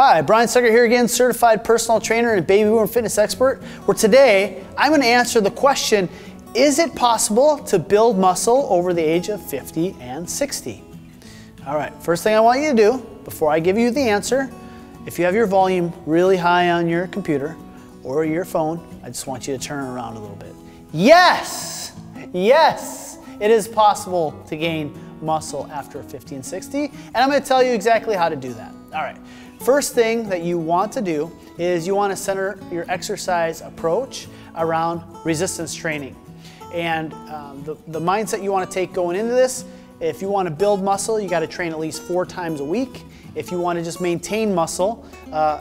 Hi, Brian Stuckert here again, certified personal trainer and baby boomer fitness expert, where today I'm going to answer the question, is it possible to build muscle over the age of 50 and 60? All right, first thing I want you to do, before I give you the answer, if you have your volume really high on your computer or your phone, I just want you to turn it around a little bit. Yes, yes, it is possible to gain muscle after 50 and 60, and I'm going to tell you exactly how to do that. All right. First thing that you want to do is you want to center your exercise approach around resistance training. And the mindset you want to take going into this, if you want to build muscle, you got to train at least 4 times a week. If you want to just maintain muscle,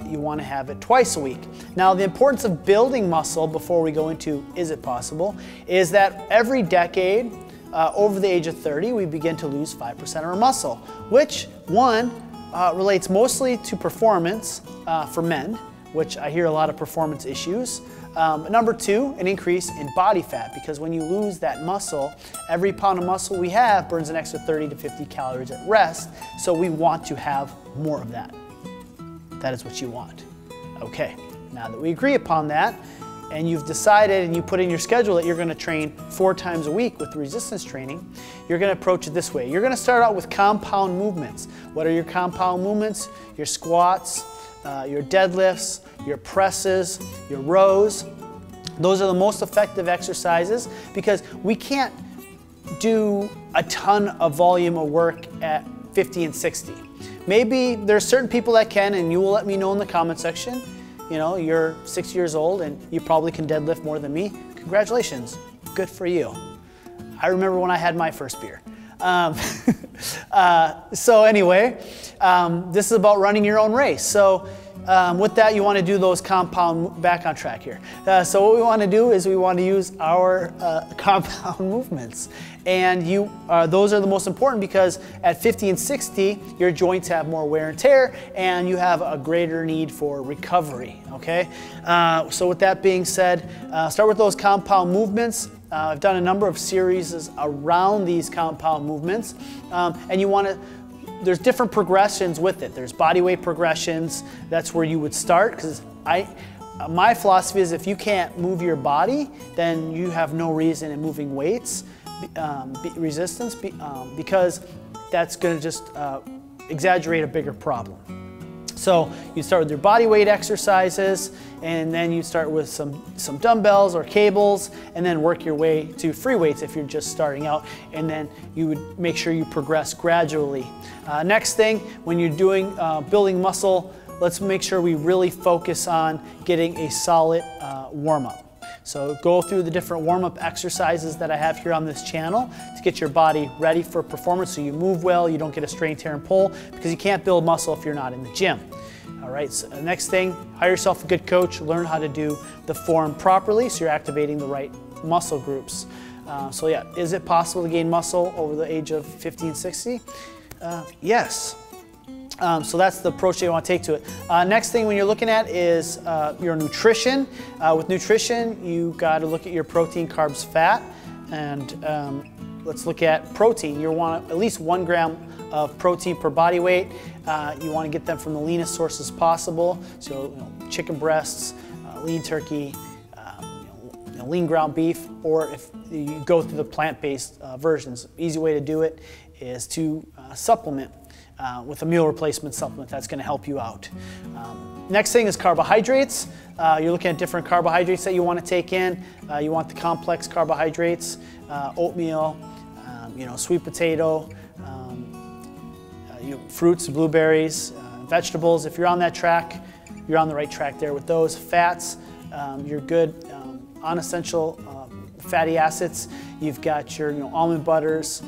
you want to have it twice a week. Now, the importance of building muscle, before we go into is it possible, is that every decade, over the age of 30, we begin to lose 5% of our muscle, which relates mostly to performance for men, which I hear a lot of performance issues. Number 2, an increase in body fat, because when you lose that muscle, every pound of muscle we have burns an extra 30 to 50 calories at rest, so we want to have more of that. That is what you want. Okay, now that we agree upon that, and you've decided and you put in your schedule that you're going to train 4 times a week with resistance training, you're going to approach it this way. You're going to start out with compound movements. What are your compound movements? Your squats, your deadlifts, your presses, your rows. Those are the most effective exercises because we can't do a ton of volume of work at 50 and 60. Maybe there's certain people that can, and you will let me know in the comment section. You know, you're 6 years old and you probably can deadlift more than me. Congratulations, good for you. I remember when I had my first beer. So anyway, this is about running your own race. So with that, you want to do those compound, back on track here. So what we want to do is we want to use our compound movements. And those are the most important because at 50 and 60, your joints have more wear and tear and you have a greater need for recovery, okay? So with that being said, start with those compound movements. I've done a number of series around these compound movements, and you want to, there's different progressions with it. There's body weight progressions. That's where you would start, because my philosophy is if you can't move your body, then you have no reason in moving weights, resistance, because that's going to just exaggerate a bigger problem. So you start with your body weight exercises, and then you start with some dumbbells or cables, and then work your way to free weights if you're just starting out, and then you would make sure you progress gradually. Next thing, when you're doing building muscle, let's make sure we really focus on getting a solid warm-up. So go through the different warm-up exercises that I have here on this channel to get your body ready for performance so you move well, you don't get a strain, tear, and pull, because you can't build muscle if you're not in the gym. All right, so the next thing, hire yourself a good coach, learn how to do the form properly so you're activating the right muscle groups. So yeah, is it possible to gain muscle over the age of 50 and 60? Yes. So that's the approach you want to take to it. Next thing when you're looking at is your nutrition. With nutrition, you got to look at your protein, carbs, fat, and let's look at protein. You want at least 1 gram of protein per body weight. You want to get them from the leanest sources possible. So chicken breasts, lean turkey, lean ground beef, or if you go through the plant-based versions. Easy way to do it is to supplement with a meal replacement supplement that's going to help you out. Next thing is carbohydrates. You're looking at different carbohydrates that you want to take in. You want the complex carbohydrates, oatmeal, sweet potato, fruits, blueberries, vegetables. If you're on that track, you're on the right track there with those. Fats, you're good on essential fatty acids. You've got your almond butters,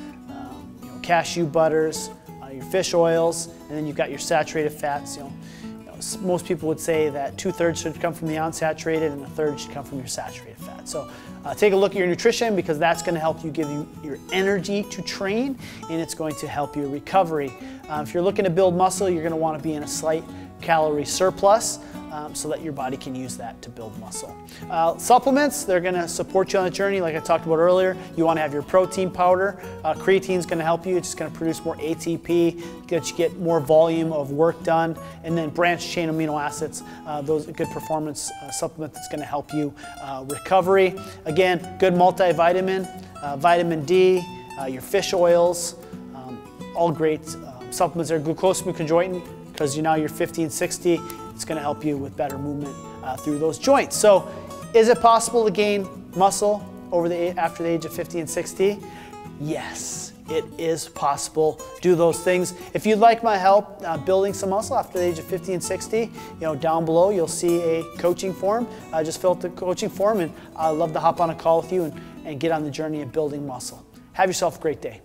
cashew butters, your fish oils, and then you've got your saturated fats. Most people would say that 2/3 should come from the unsaturated and 1/3 should come from your saturated fat. So take a look at your nutrition, because that's going to help you give you your energy to train, and it's going to help your recovery. If you're looking to build muscle, you're going to want to be in a slight calorie surplus. so that your body can use that to build muscle. Supplements, they're gonna support you on the journey. Like I talked about earlier, you wanna have your protein powder. Creatine's gonna help you. It's just gonna produce more ATP, get more volume of work done. And then branched chain amino acids, those are good performance supplement that's gonna help you recovery. Again, good multivitamin, vitamin D, your fish oils, all great supplements. They're glucosamine because now you're 50 and 60. It's going to help you with better movement through those joints. So, is it possible to gain muscle after the age of 50 and 60? Yes, it is possible. Do those things. If you'd like my help building some muscle after the age of 50 and 60, down below you'll see a coaching form. Just fill out the coaching form, and I'd love to hop on a call with you and get on the journey of building muscle. Have yourself a great day.